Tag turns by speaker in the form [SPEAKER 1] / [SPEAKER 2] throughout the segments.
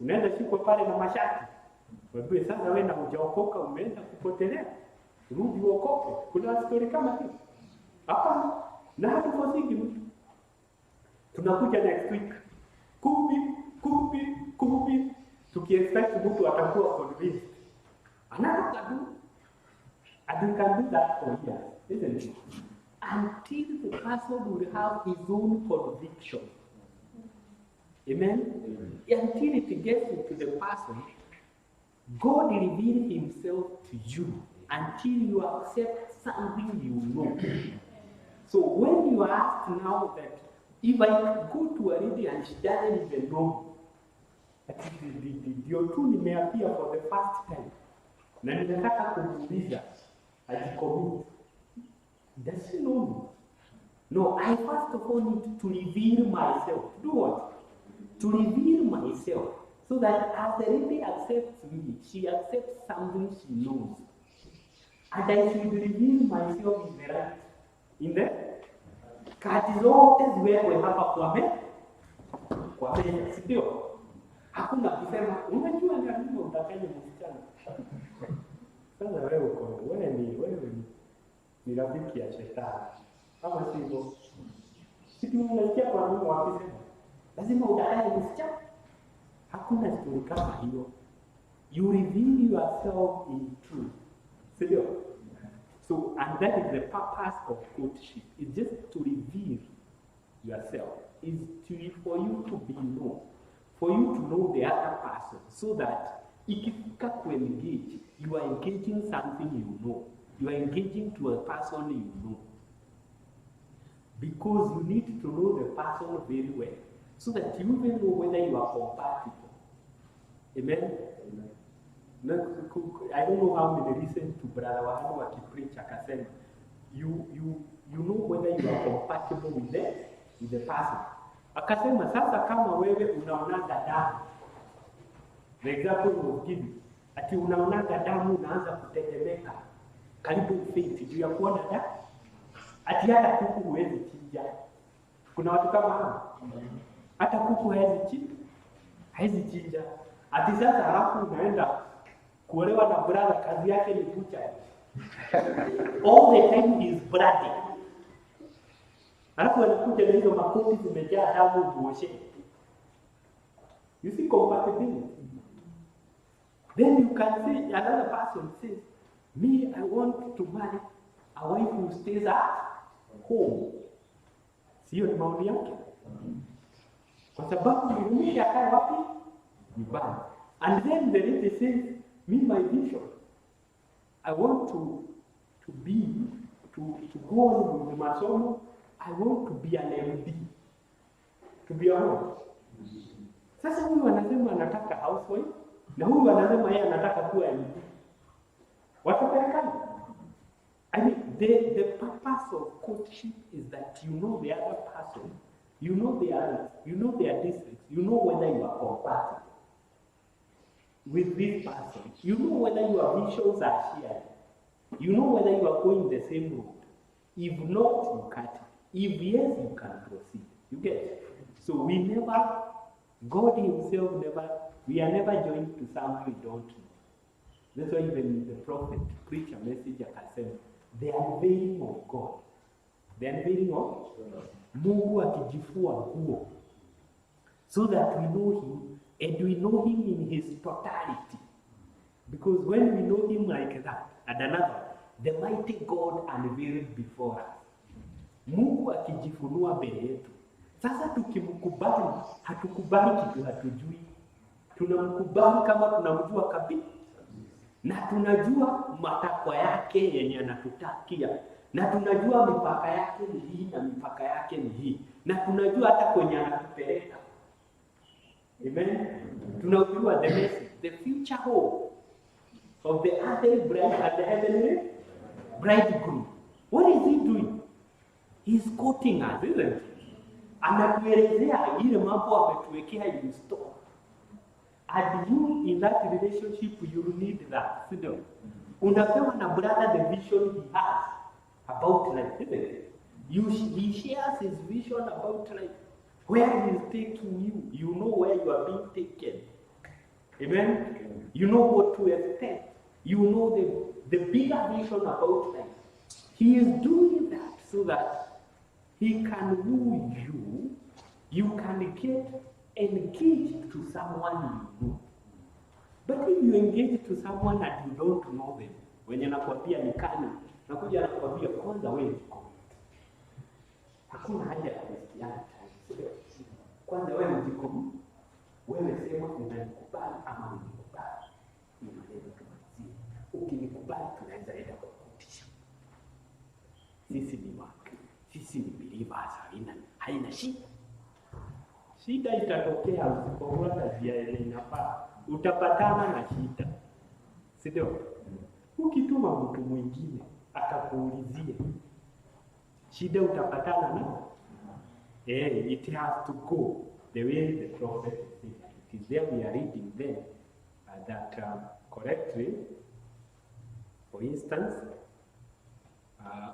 [SPEAKER 1] Unaenda shikwa pale na mashati. Wewe sasa wewe na hujaokoka umeenda kupotelea. Rudi uokoke. Kuna story kama hiyo. Hapana. Na hatufosingi mtu. Tunakuja next week. Kubi. Tukiexpect mtu atakuwa convinced. Another can do. And you can do that for years, isn't it? Until the person will have his own conviction. Amen? Until it gets into the person, God reveals himself to you until you accept something you know. So when you ask now that if I go to a lady and she doesn't even know that the otuni may appear for the first time, na ninataka kumuuliza ajicommit. Does she know me? No, I first of all need to reveal myself. Do what? To reveal myself. So that as the lady accepts me, she accepts something she knows. And I should reveal myself in the right. In the kati zote ziwekwe hapa kwa meza, sio? Hakuna kusema unajua ni nini utakaje msichana. Sasa wewe ni rafiki ya shetani. Kama sivyo, siku unasikia kwa nini wakisema lazima udanganye msichana. Hakuna story kama hiyo. You reveal yourself in truth. Sio? So, and that is the purpose of courtship. It's just to reveal yourself. It's for you to be known. For you to know the other person. So that if you engage, you are engaging something you know. You are engaging to a person you know. Because you need to know the person very well. So that you even know whether you are compatible. Amen? I don't know how many listen to Brother Wahanu akipreach akasema you know whether you are compatible with the person. Akasema sasa kama wewe unaonaga damu. The example was given. Ati unaonaga damu unaanza kutetemeka. Karibu faint juu ya kuona damu. Ati hata kuku huwezi chinja. Kuna watu kama hao. Hata kuku hawezi chinja. Ati sasa halafu unaenda kuolewa na brother kazi yake ni kucha. All the time he is bloody. Halafu anakuja na hizo makoti zimejaa damu muoshe. You see compatibility. Then you can say, another person says, me, I want to marry a wife who stays at home. Sio ni maoni yake. Kwa sababu mimi akae wapi? Nyumbani. And then the lady says, me, my vision, I want to go on with the masomo. I want to be an MD. To be a what? Sasa huyu anasema anataka housewife, na huyu anasema yeye anataka kuwa MD. Watapelekana. I mean, the purpose of courtship is that you know the other person, you know their districts, you know whether you are compatible with this person. You know whether your visions are shared. You know whether you are going the same road. If not, you cut it. If yes, you can proceed. You get it? So God himself we are never joined to someone we don't know. That's why even the prophet preach a message at the the unveiling of God. The unveiling of Mungu akijifua nguo. So that we know him, and we know him in his totality. Because when we know him like that, and another, the mighty God unveiled before us. Mungu akijifunua mbele yetu. Sasa tukimkubali, hatukubali kitu hatujui. Tunamkubali kama tunamjua kabisa. Na tunajua matakwa yake yenye anatutakia. Na tunajua mipaka yake ni hii na mipaka yake ni hii. Na tunajua hata kwenye anatupeleka. Amen. Tunajua the message, the future hope of the earthly bride and the heavenly bridegroom. What is he doing? He's courting us, isn't it? Anatuelezea ile mambo ametuwekea in store. And you in that relationship you need that. Sio? Unapewa na brother the vision he has about life, isn't it? He shares his vision about life. Where he is taking you, you know where you are being taken. Amen? You know what to expect. You know the bigger vision about life. He is doing that so that he can woo you. You can get engaged to someone you know. But if you engage to someone and you don't know them, wenye nakwambia ni kani, nakuja nakwambia kwanza wewe uko. Hakuna haja ya kusikiana. Kwanza wewe uko. Wewe sema unanikubali ama unikubali. Ni maneno tumalizie. Ukinikubali tunaweza enda kukutisha. Sisi ni watu. Sisi ni believers, haina shida. Shida itatokea usipofuata njia ile inafaa. Utapatana na shida. Si ndio? Ukituma mtu mwingine akakuulizie, shida utapatana na it has to go the way the prophet said. It is there we are reading then that correctly. For instance,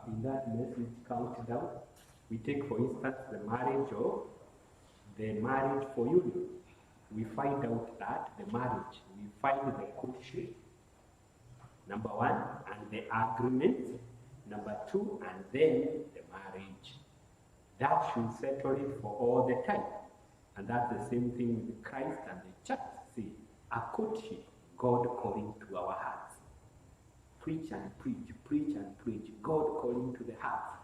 [SPEAKER 1] in that message countdown, we take for instance the marriage for union. We find out that the marriage, we find the courtship, number one, and the agreement, number two, and then the marriage. That should settle it for all the time. And that's the same thing with Christ and the church. See, a courtship, God calling to our hearts. Preach and preach, preach and preach, God calling to the hearts.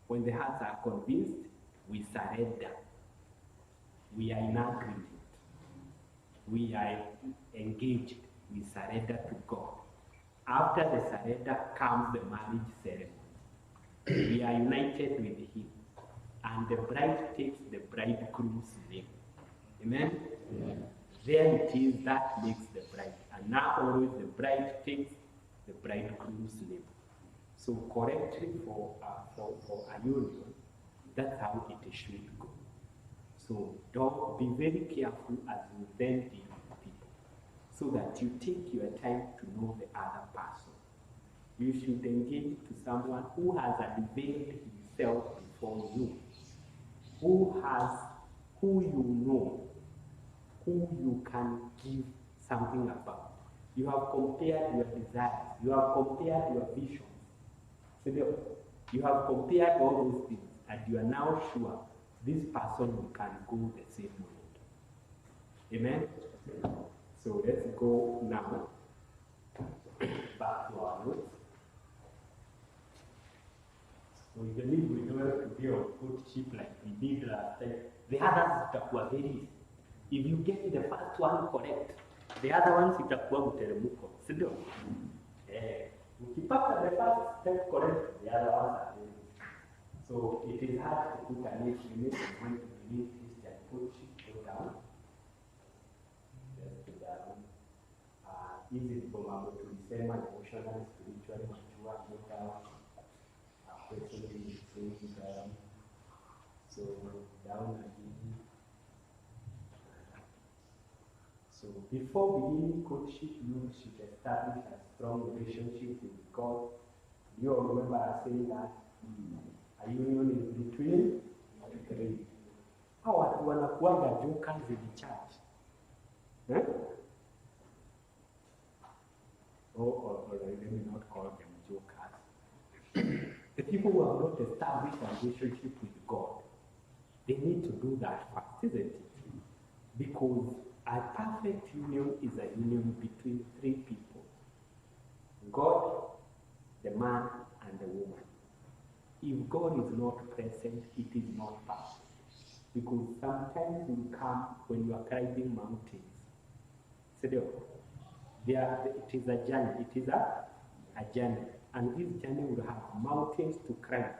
[SPEAKER 1] When the hearts are convinced, we surrender. We are in agreement. We are engaged. We surrender to God. After the surrender comes the marriage ceremony. We are united with Him. And the bride takes the bridegroom's name. Amen? Yeah. There it is that makes the bride. And now always the bride takes the bridegroom's name. So correctly for a union, that's how it should go. So don't be very careful as you then deal with people, so that you take your time to know the other person. You should engage to someone who has unveiled himself before you, who you know, who you can give something about. You have compared your desires, you have compared your visions. So you have compared all those things, and you are now sure this person can go the same road. Amen? So let's go now back to our notes. We believe we don't have to be on good ship like we did last time. The others are very easy. If you get the first one correct, the other ones itakuwa mteremko. Si ndio? Ukipata the first step correct, the other ones are very easy. So it is hard to put an age limit when to believe Christian coaching. Go down. Just go down. Easy for mambo tulisema emotional, spiritual, mature, go down. Personally, down. So down again. So before beginning courtship, you should establish a strong relationship with God. You all remember I saying that a union is between three. How watu wanakuanga jokers in the church? Or let me not call them jokers. The people who have not established a relationship with God, they need to do that first, isn't it? Because a perfect union is a union between three people. God, the man, and the woman. If God is not present, it is not perfect. Because sometimes you come when you are climbing mountains. So it is a journey. It is a journey. And this journey will have mountains to climb.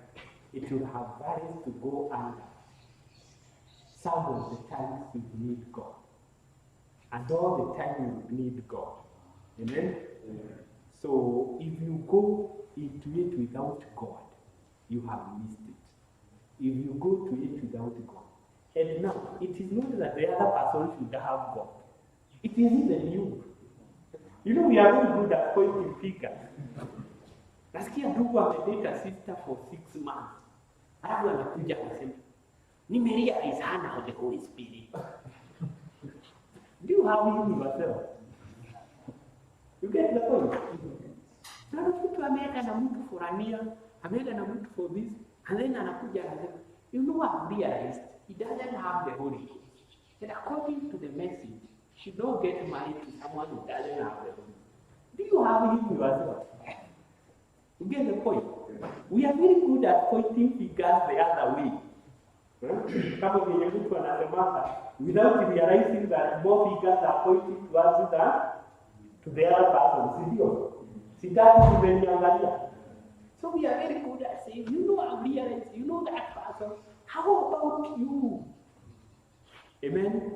[SPEAKER 1] It will have valleys to go under. Some of the times you need God. And all the time you need God. Amen? Yeah. So if you go into it without God, you have missed it. If you go to it without God. And now, it is not that the other person should have God. It is even you. You know, we are very good at pointing fingers. Nasikia ndugu amedate sister for 6 months. Alafu anakuja anasema, nimerealize hana the Holy Spirit. Do you have him yourself? You get the point? Na mtu ameenda na mtu for a year, ameenda na mtu for this, and then anakuja anasema, you know what, realized he doesn't have the Holy Ghost. And according to the message, she don't get married to someone who doesn't have the Holy Ghost. Do you have him yourself? You get the point? We are very good at pointing fingers the other way. Kama vile mtu anasemanga, without realizing that more fingers are pointing towards than to the other person. Sindio? Sitaki kumeniangalia. So we are very good at saying, you know, I realize, you know that person. How about you? Amen?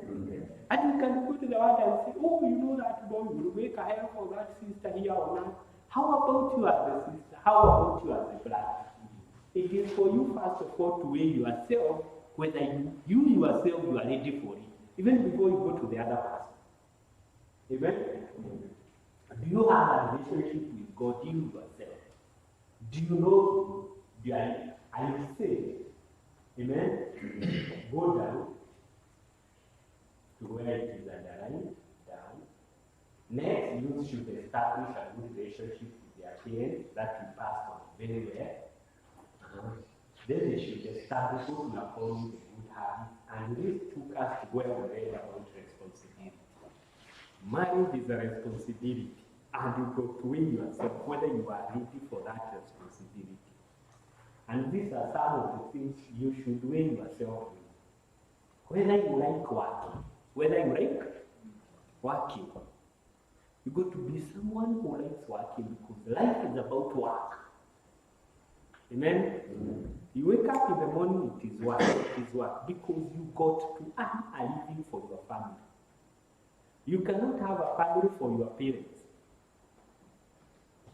[SPEAKER 1] And you can put the word and say, oh, you know that boy, will make a help for that sister here or not. How about you as a sister? How about you as a brother? It is for you, first of all, to weigh yourself, whether you yourself, you are ready for it, even before you go to the other person. Amen? Do you have a relationship with God, you yourself? Do you know, are you saved? Amen? Go down to where it is underlined, down. Next, you should establish a good relationship with their parents that you pass on very well. Then they should establish what are called the good habits, and this took us to where we read about responsibility. Marriage is a responsibility, and you got to weigh yourself whether you are ready for that responsibility. And these are some of the things you should weigh yourself with. Whether you like working, you got to be someone who likes working, because life is about work. Amen? You wake up in the morning, it is work, because you got to earn a living for your family. You cannot have a family for your parents.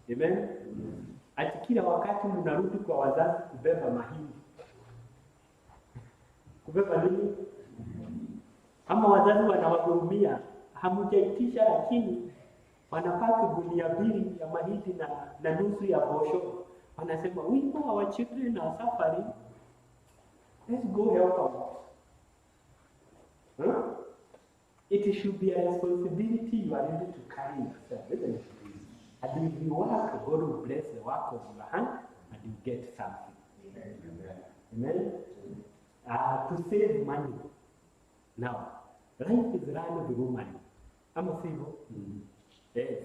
[SPEAKER 1] Amen? Ati kila wakati mnarudi kwa wazazi kubeba mahindi. Kubeba nini? Ama wazazi wanawahurumia, hamujaitisha lakini wanapaka gunia mbili ya mahindi na nusu ya bosho. Wanasema, we know our children are suffering. Let's go help out. Huh? It should be a responsibility you are ready to carry yourself, isn't it? And if you work, God will bless the work of your hand and you get something. Amen? To save money. Now, life is run through money. Ama sivyo?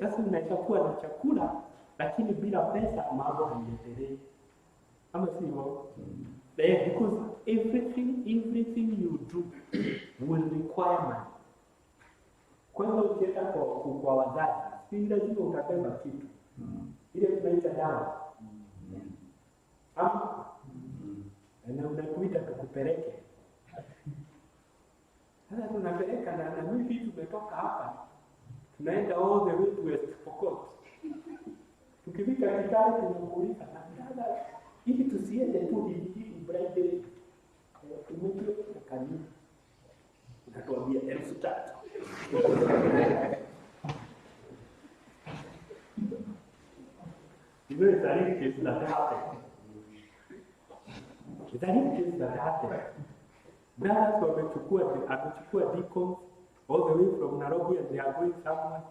[SPEAKER 1] Sasa unaweza kuwa na chakula, lakini bila pesa mambo hayaendelei. Ama sivyo? Because everything you do will require money. Kwanza ukienda kwa wazazi, si lazima utabeba kitu. Ile tunaita dawa. Ama na unakuita tukupeleke. Sasa tunapeleka na mimi tumetoka hapa. Tunaenda all the way to West Pokot. Tukifika Kitale tunakuuliza na dada, ili tusiende tu hivi Friday. Tumekuwa na kanisa. Unatuambia 3,000. You know, it's a real case that happened. It's a real case that happened. Brothers wamechukua deacons all the way from Nairobi and they are going somewhere.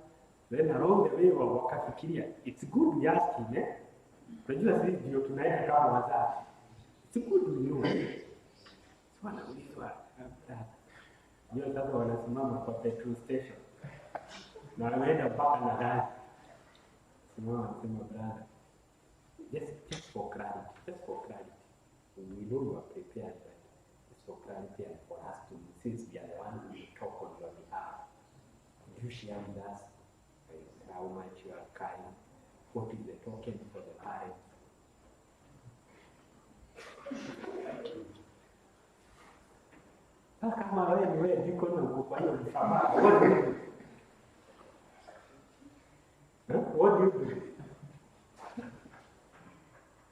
[SPEAKER 1] Then along the way wakafikiria, it's good we ask him, eh? Unajua sisi ndio tunaenda kama wazazi. It's good we know. So wanaulizwa, ndio sasa wanasimama kwa petrol station. Na wanaenda mpaka na gari. Simama brother. Just for clarity. We know you are prepared, but just for clarity and for us to, since we are the one who will talk on your behalf, you share with us how much you are carrying, what is the token for the parents. Kama wewe ndiko na ukufanya msamaha. What do you do?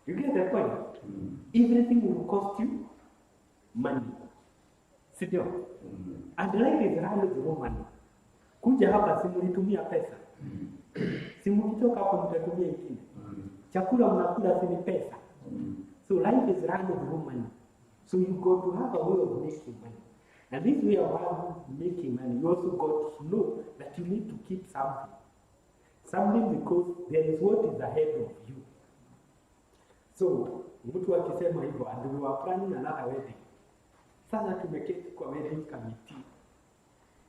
[SPEAKER 1] You get the point? Everything will cost you money. Sit down. And life is run through money. Kuja hapa simulitumia pesa. Simukitoka hapo mtatumia ingine. Chakula mnakula si pesa. So life is run through money. So you got to have a way of making money. And this way of making money, you also got to know that you need to keep something. Something because there is what is ahead of you. So, mtu akisema hivyo, and we were planning another wedding. Sasa tumeketi kwa wedding committee.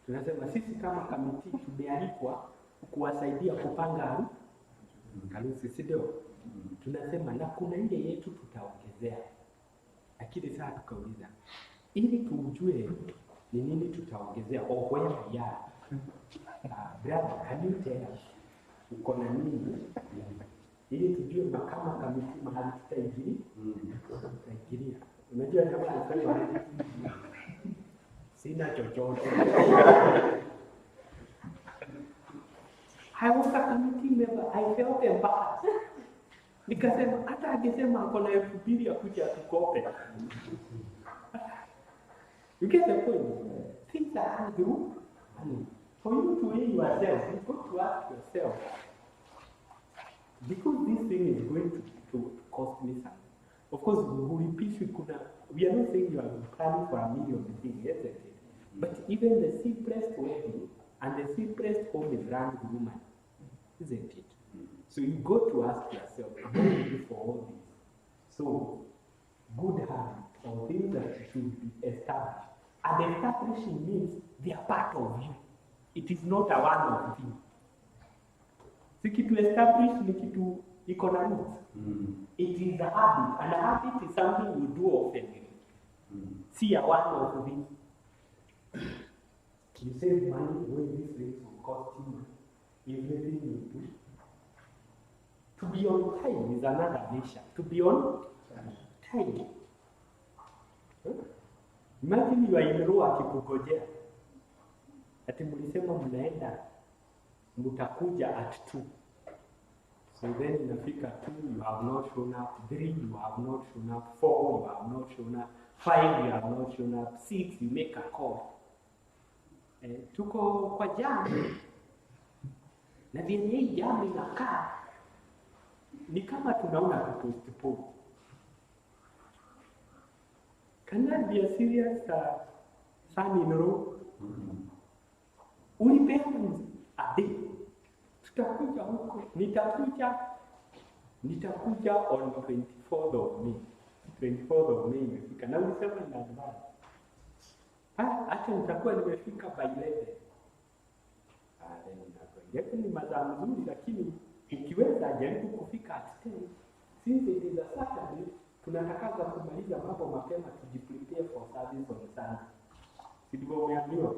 [SPEAKER 1] Tunasema sisi kama committee tumealikwa kuwasaidia kupanga harusi, si ndio? Tunasema na kuna ile yetu tutaongezea. Lakini sasa tukauliza, ili tujue ni nini tutaongezea or where we are. Brother, can you tell us uko na nini? Ili tujue kama kamiti mahali tutaingilia. Unajua jamaa anasema sina chochote. I was a committee member. I felt embarrassed. Nikasema hata akisema ako na 2,000 ya kuja tukope. You get the point? Things are hard to do. For you to weigh yourself, you got to ask yourself, because this thing is going to cost me something. Of course, we are not saying you are planning for $1 million thing, isn't it? But even the simplest wedding and the simplest home is run with woman, isn't it? So you got to ask yourself, am I ready for all this? So, good habits or things that should be established. And establishing means they are part of you. It is not a one-off thing. Si kitu establish ni kitu economics. It is a habit, and a habit is something you do often. See a one-off thing. You save money when these things will cost you everything you do. To be on time is another nation. To be on time. Imagine you are in row akikungojea. Ati mlisema mnaenda mtakuja at 2. So then inafika 2, you have not shown up. 3, you have not shown up. 4, you have not shown up. 5, you have not shown up. 6, you make a call. Tuko kwa jam. Na vyenye hii jam inakaa ni kama tunaona postpone. Can that be a serious son-in-law? Ulipeana a day. Tutakuja huko. Nitakuja on 24th of May. 24th of May imefika. Na ulisema ina advance. Hata nitakuwa nimefika by 11. Then nitakuwa. Ni mazaa mzuri, lakini ukiweza jaribu kufika at 10. Since it is a Saturday, tunatakaga kumaliza mambo mapema tujiprepare for service on Sunday. Sidivyo umeambiwa?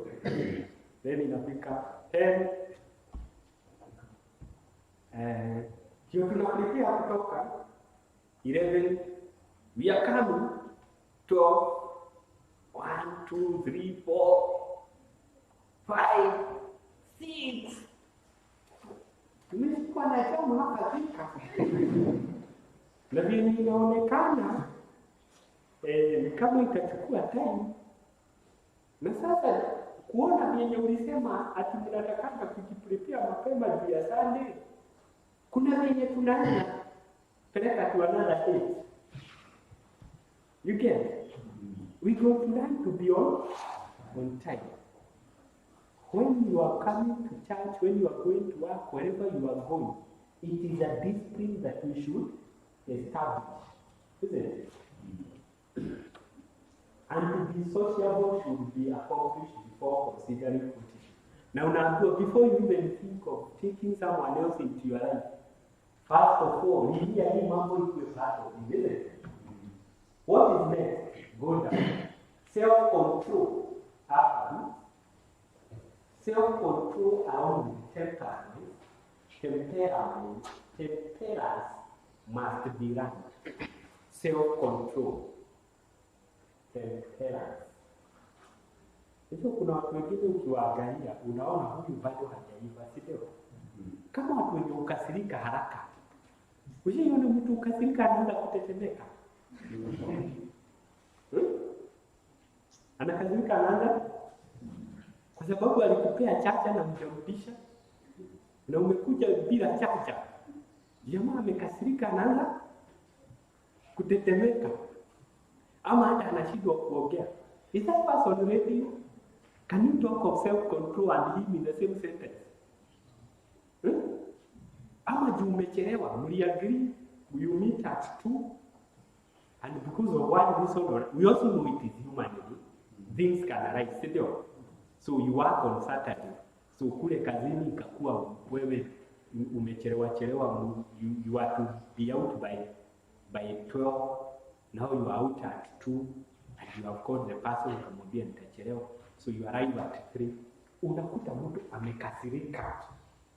[SPEAKER 1] Then inafika 10. Kio tunaprepare kutoka 11. We are coming 12. 1, 2, 3, 4, 5, 6. Tumekuwa na jamu hapa fika. Na vile inaonekana kama itachukua time. Na sasa kuona vyenye ulisema ati mnatakanga kujiprepare mapema juu ya Sunday. Kuna vyenye tunaanza peleka to another stage. You get? We go to learn to be on time. When you are coming to church, when you are going to work, wherever you are going, it is a discipline that we should establish, isn't it? And to be sociable should be accomplished before considering quotation. Now, before you even think of taking someone else into your life, first of all, you hear him mambo equal part of it, isn't it? What is next? Go down. Self-control happens. Self-control around temperance. Temperance must be run. Self-control. Temperance. Hicho kuna watu wengine ukiwaangalia unaona huyu bado hajaiva, si ndio? Kama watu wenye ukasirika haraka. Usione mtu ukasirika anaanza kutetemeka. Anakasirika anaanza kwa sababu alikupea chacha na mjampisha na umekuja bila chacha. Jamaa amekasirika anaanza kutetemeka. Ama hata anashindwa kuongea. Is that person ready? Can you talk of self-control and him in the same sentence? Ama juu umechelewa, mliagree, you meet at 2, and because of one reason or we also know it is human, things can arise, sio? So you work on Saturday, so kule kazini ikakuwa wewe umechelewa, you are to be out by 12, now you are out at 2, and you have called the person ukamwambia nitachelewa, so you arrive at 3. Unakuta mtu amekasirika,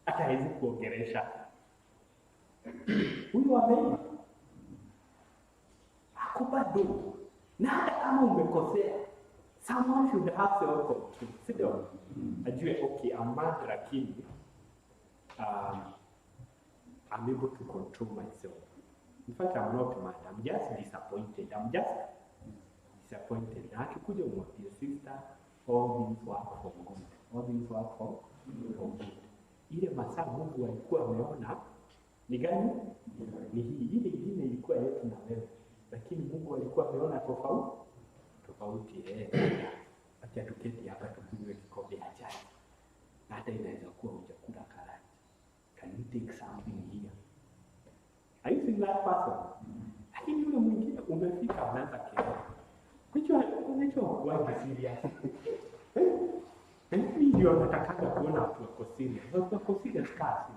[SPEAKER 1] hata hawezi kuongelesha. Huyu ameiba. Hakubado. Na hata kama umekosea, someone should have self-control. Sio? Ajue, okay, I'm mad, lakini I'm able to control myself. In fact, I'm not mad. I'm just disappointed. Na akikuja umwambie, sister, all things work for good. All things work for good. Ile masaa Mungu alikuwa ameona ni gani? Ni hii. Ile ingine ilikuwa yetu na wewe. Lakini Mungu alikuwa ameona tofauti. Acha tuketi hapa tukunywe kikombe cha chai. Hata inaweza kuwa hujakula karate. Can you take something here? Are you seeing that person? Lakini yule mwingine umefika unaanza kelele. Unajua kwa serious. Mimi ndio nataka kuona watu wako serious. Wako serious kasi.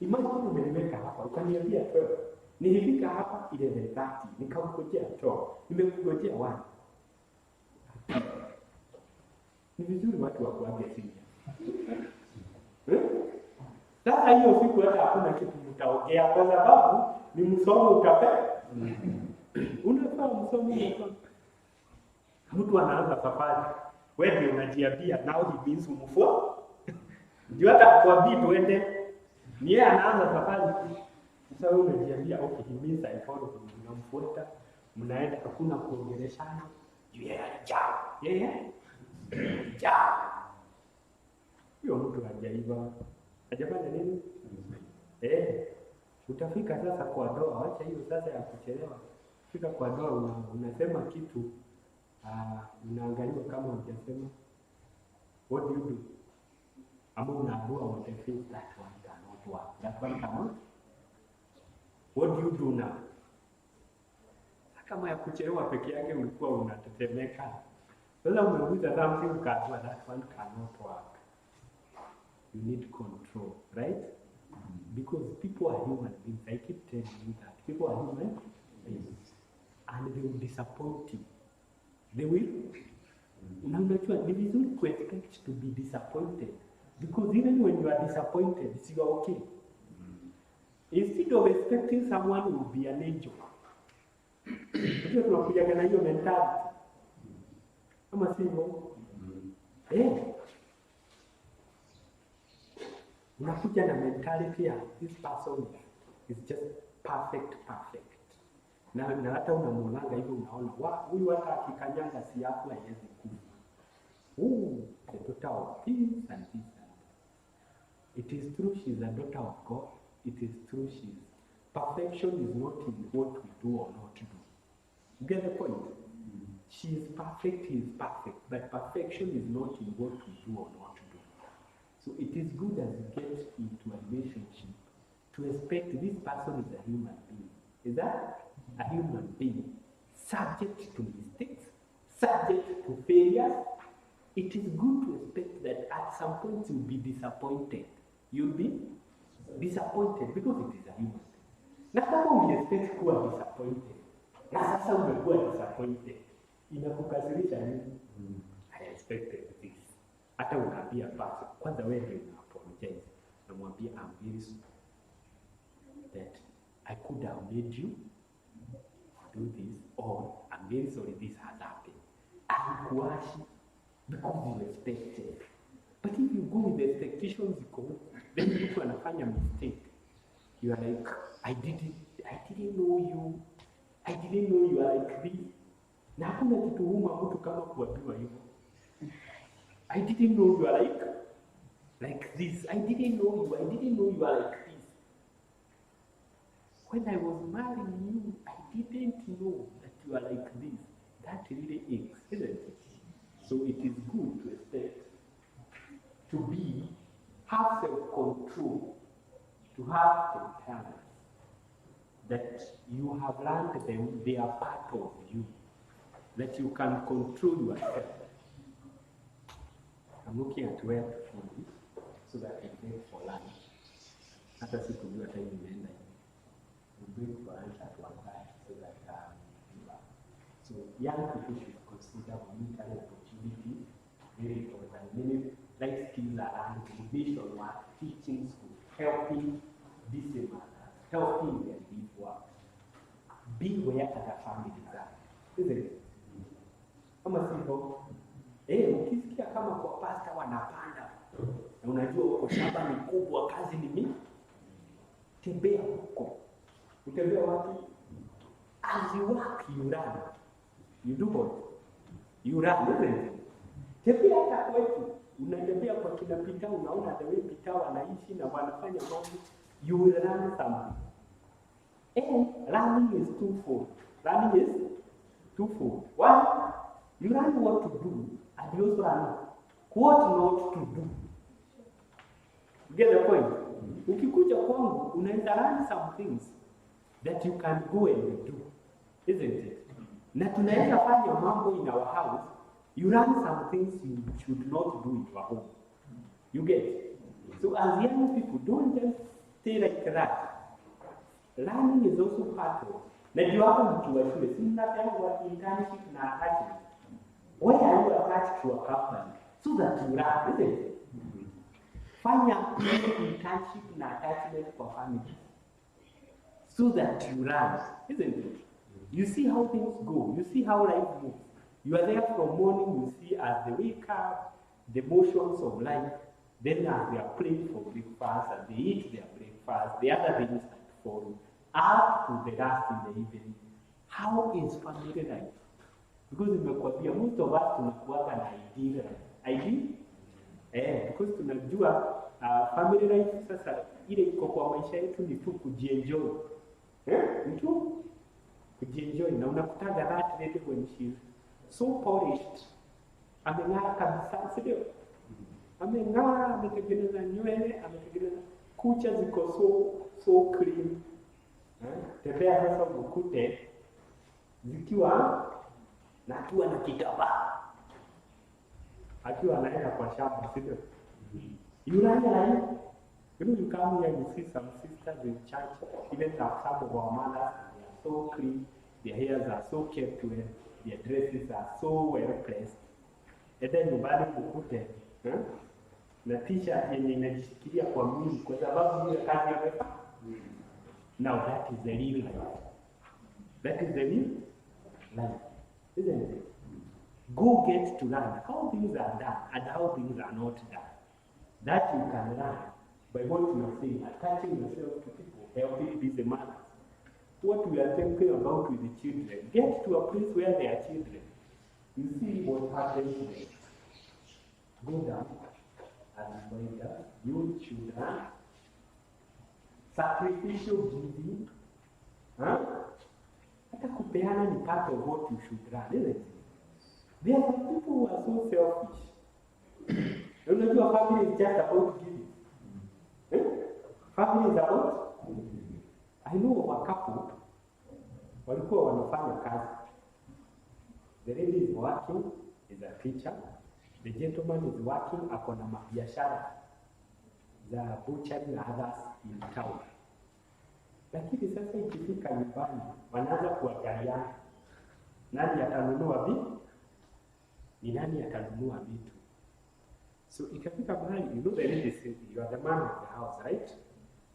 [SPEAKER 1] Imagine umeniweka hapa, ukaniambia 12. Nilifika hapa 11:30, nikamkojea 12. Nimekungojea 1. Ni vizuri watu wakuage serious. Sasa hiyo siku hata hakuna kitu mtaongea kwa sababu ni msomo utape. Unafaa msomo. Mtu anaanza safari. Wewe ndio unajiambia now he means umfua. Ndio hata kwa bibi tuende. Ni yeye anaanza safari. Sasa wewe unajiambia okay he means I follow him. Unamfuata. Mnaenda hakuna kuongeleshana. Jao. Hiyo mtu hajaiba. Hajafanya nini? Utafika sasa kwa ndoa, acha hiyo sasa ya kuchelewa. Fika kwa ndoa unasema kitu unaangaliwa kama hujasema. What do you do? Ama unaambiwa utafanya that one cannot work. That one cannot. What do you do now? Kama ya kuchelewa peke yake ulikuwa unatetemeka. Sasa umeuliza something ukaambiwa that one cannot work. You need control, right? Because people are human beings. I keep telling you that. People are human beings. And they will disappoint you. They will. Unajua ni vizuri ku expect to be disappointed. Because even when you are disappointed, it's okay. Instead of expecting someone who will be an angel. Ndio tunakuja na hiyo mentality. Kama sivyo. Unakuja na mentality ya this person is just perfect. Na hata unamwonanga hivyo unaona huyu hata akikanyanga si yako haiwezi kufa. The daughter of peace and peace. It is true she is a daughter of God. It is true perfection is not in what we do or not do. You get the point? She is perfect, he is perfect. But perfection is not in what we do or not do. So it is good as you get into a relationship to expect this person is a human being. Is that a human being? Subject to mistakes, subject to failures. It is good to expect that at some point you'll be disappointed. You'll be disappointed because it is a human being. Na kama we expect kuwa disappointed, na sasa umekuwa disappointed, inakukasirisha nini? I expected this. Hata unaambia basi, kwanza wewe ndio apologize. Namwambia I'm very sorry that I could have made you do this, or I'm very sorry this has happened. Alikuashi because you expected. But if you go with the expectations, then you anafanya mistake. You are like, I didn't know you. I didn't know you are like this. Na hakuna kitu huma mtu kama kuambiwa hivyo. I didn't know you are like this. I didn't know you are like this. When I was marrying you, I didn't know that you are like this. That really aches, isn't it? So it is good to expect to have self-control to have the talents that you have learned them, they are part of you, that you can control yourself. I'm looking at where to find so that I can get for lunch. Hata sikujua time imeenda hivi. We break for lunch at 1:30 so that so young people should consider monetary opportunity very important. Many life skills are learned based on what teaching school, helping discipline, helping them live work. Be where other families are. Isn't it? Kama sivyo, ukisikia kama kwa pasta wanapanda, na unajua uko shamba ni kubwa, kazi ni mingi, tembea huko. Utembea wapi? As you work, you run. You do what? You run, isn't it? Tembea hata kwetu. Unatembea kwa kina Pita, unaona the way Pita wanaishi na wanafanya mambo. You will learn something. And learning is twofold. Learning is twofold. One, you learn what to do, and you also learn what not to do. You get the point? Ukikuja kwangu, unaweza learn some things that you can go and do, isn't it? Na tunaweza fanya mambo in our house. You learn some things you should not do in your home. You get? So as young people, don't just stay like that. Learning is also part of. Na ndio hapa mkiwa shule, si mnapewa what internship na attachment. Why are you attached to a company? So that you learn, isn't it? Fanya internship na attachment for family. So that you learn, isn't it? You see how things go. You see how life moves. You are there from morning, you see as they wake up, the motions of life. Then as they are praying for breakfast, as they eat their breakfast, the other things that follow, up to the last in the evening. How is family life? Because nimekwambia most of us tunakuwa na idea. Idea? Because tunajua family life sasa ile iko kwa maisha yetu ni tu kujienjoy. Mtu kujienjoy na unakutaga that lady when she's so polished. Ameng'ara kabisa, sio? Ameng'ara, ametengeneza nywele, ametengeneza kucha ziko so clean. Tembea sasa ukute zikiwa na akiwa na kitambaa. Akiwa anaenda kwa shamba, sio? You know, you come here and you see some sisters in church, even some of our mothers, they are so clean, their hairs are so kept well, their dresses are so well placed. And then nyumbani ukute na t-shirt yenye inajishikilia kwa mwili kwa sababu hiyo kazi yamefanya. Now that is the real life. That is the real life, isn't it? Go get to learn how things are done and how things are not done. That you can learn by what you are saying, attaching yourself to people, helping busy mothers. What we are thinking about with the children, get to a place where they are children. You see what happens there. Go down and find out you should learn. Sacrificial giving. Hata kupeana ni part of what you should learn, isn't it? There are some people who are so selfish. Unajua family is just about giving. Family is about. I know of a couple walikuwa wanafanya kazi. The lady is working, is a teacher. The gentleman is working, akona mabiashara za butchery na others in town. Lakini sasa ikifika nyumbani, wanaanza kuangaliana. Nani atanunua vitu? Ni nani atanunua vitu? So ikafika mahali, you know the lady says, you are the man of the house, right?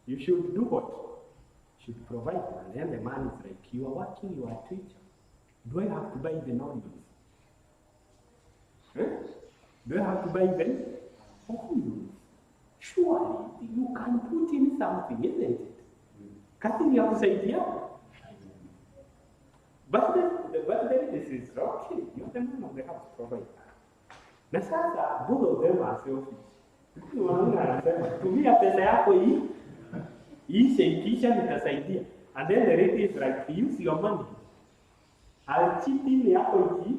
[SPEAKER 1] You should do what? You should provide. And then the man is like, you are working, you are a teacher. Do I have to buy the onions? Do I have to buy them? Onions. Surely, you can put in something, isn't it? Cutting you kusaidia. But then this is okay. You are the man of the house, provide. Na sasa, both of them are selfish. Wanaona anasema, tumia pesa yako hii, ikisha nitasaidia. And then the lady is like, use your money. I'll chip in yako hiki.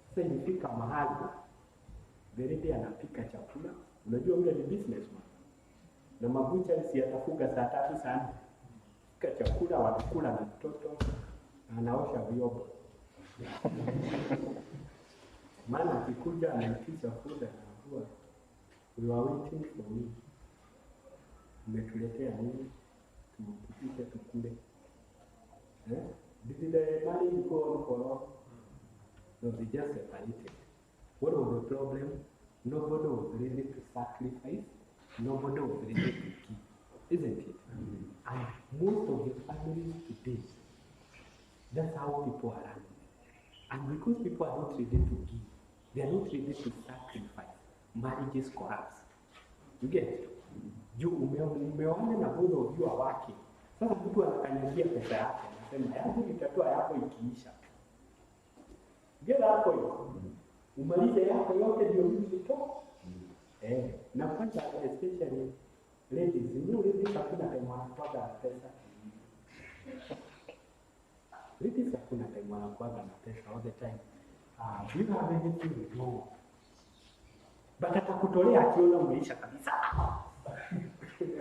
[SPEAKER 1] Sasa nifika mahali, the lady anapika chakula. Unajua yule ni businessman. Na mabucha si atafuga saa 3 sana. Kika chakula wanakula na mtoto na anaosha vyombo. Maana akikuja anaitisha food anaambiwa we are waiting for you. Umetuletea nini? Tupike tukule. Did the marriage go on for long? No, they just separated. What was the problem? Nobody was ready to sacrifice. Nobody was ready to give. Isn't it? And most of the families today, that's how people are running. And because people are not ready to give, they are not ready to sacrifice, marriages collapse. You get it? You umeona na both of you are working. Sasa mtu anakanyagia pesa yake, anasema yangu nitatoa yako ikiisha. Gela hapo hiyo. Umalize yako yote ndio mimi nitoa. Na kwanza especially ladies, ladies hakuna time wanapata pesa. Ladies hakuna time wanapata pesa all the time. You have anything no. But atakutolea akiona umeisha kabisa.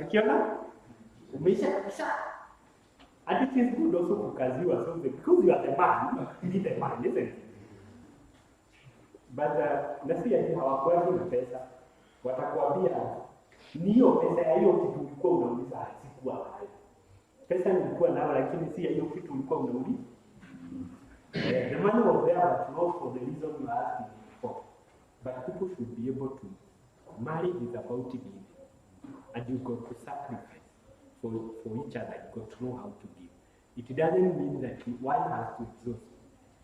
[SPEAKER 1] Akiona umeisha kabisa. And it is good also kukaziwa, so because you are the man, you need the man, isn't it? But nasi ati hawakuwa na pesa. Watakwambia niyo pesa ya hiyo kitu ulikuwa unauliza hasikuwa hayo. Pesa nilikuwa nayo lakini si ya hiyo kitu ulikuwa unauliza. The money was there but not for the reason you are asking for. But people should be able to marry is about giving. And you got to sacrifice for each other. You got to know how to give. It doesn't mean that one has to exhaust.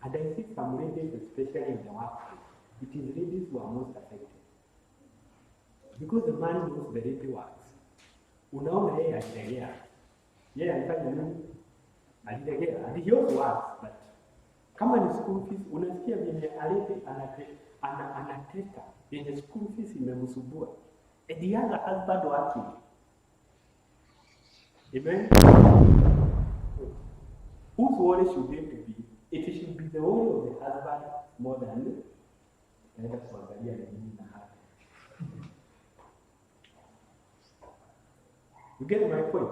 [SPEAKER 1] And I see some ladies, especially in the workplace, it is ladies who are most affected. Because the man knows the lady works. Unaona yeye alilegea. Yeye alifanya nini? Alilegea. And he also works, but kama ni school fees, unasikia vile alete anateta yenye school fees imemsumbua. And the other husband working. Amen? Whose worry should it be? It should be the worry of the husband more than naenda kuangalia nini na hapa. You get my point?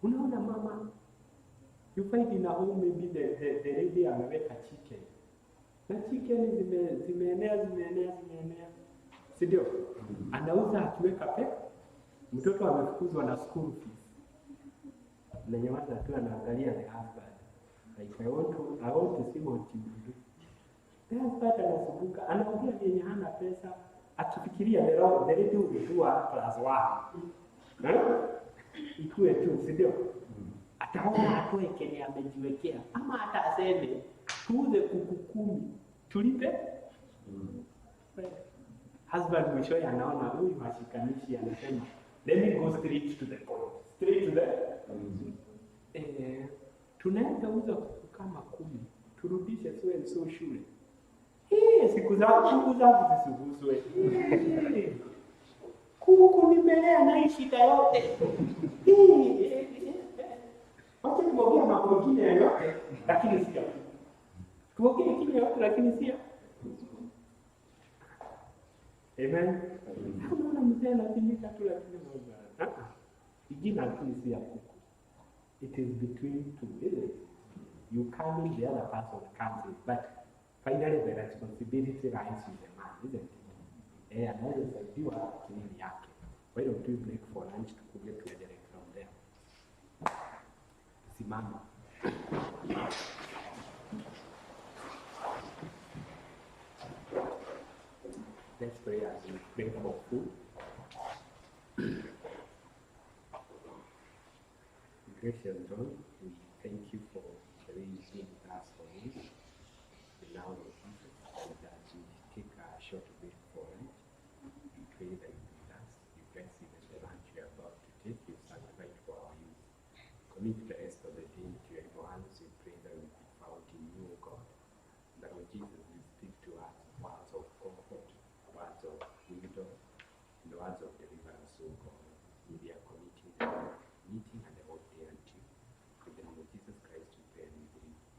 [SPEAKER 1] Unaona mama, you find in a home maybe the lady ameweka chicken. Na chicken zimeenea. Si ndio? Anauza akiweka pesa. Mtoto amefukuzwa na school fees. Na nyamaza tu anaangalia the husband. Like I want to see what you do. The husband anasumbuka, anaongea yenye hana pesa, akifikiria the lady ulikuwa +1. Ikuwe tu, si ndio? Ataona atoe kenye amejiwekea ama hata aseme tuuze kuku 10 tulipe. Husband mwishowe anaona huyu hashikanishi, anasema let me go straight to the point. Straight to the tunaenda uza kuku kama 10 turudishe so and so shule. Siku zangu zisuguzwe. Kuku nimelea na shida yote. Wacha tuongee mambo mengine yote lakini si hapo. Tuongee kile yote lakini si hapo. Amen. Unaona mzee anatimika tu lakini moja. Igina lakini si hapo. It is between two, isn't it? You can't leave the other part of the country, but finally the responsibility lies with the man, isn't it? Anaweza saidiwa kinini yake. Why don't we break for lunch tukuje tuendelee from there? Simama. Let's pray as we pray for food. Gracious God, we thank you for the way you see us for this. In our name.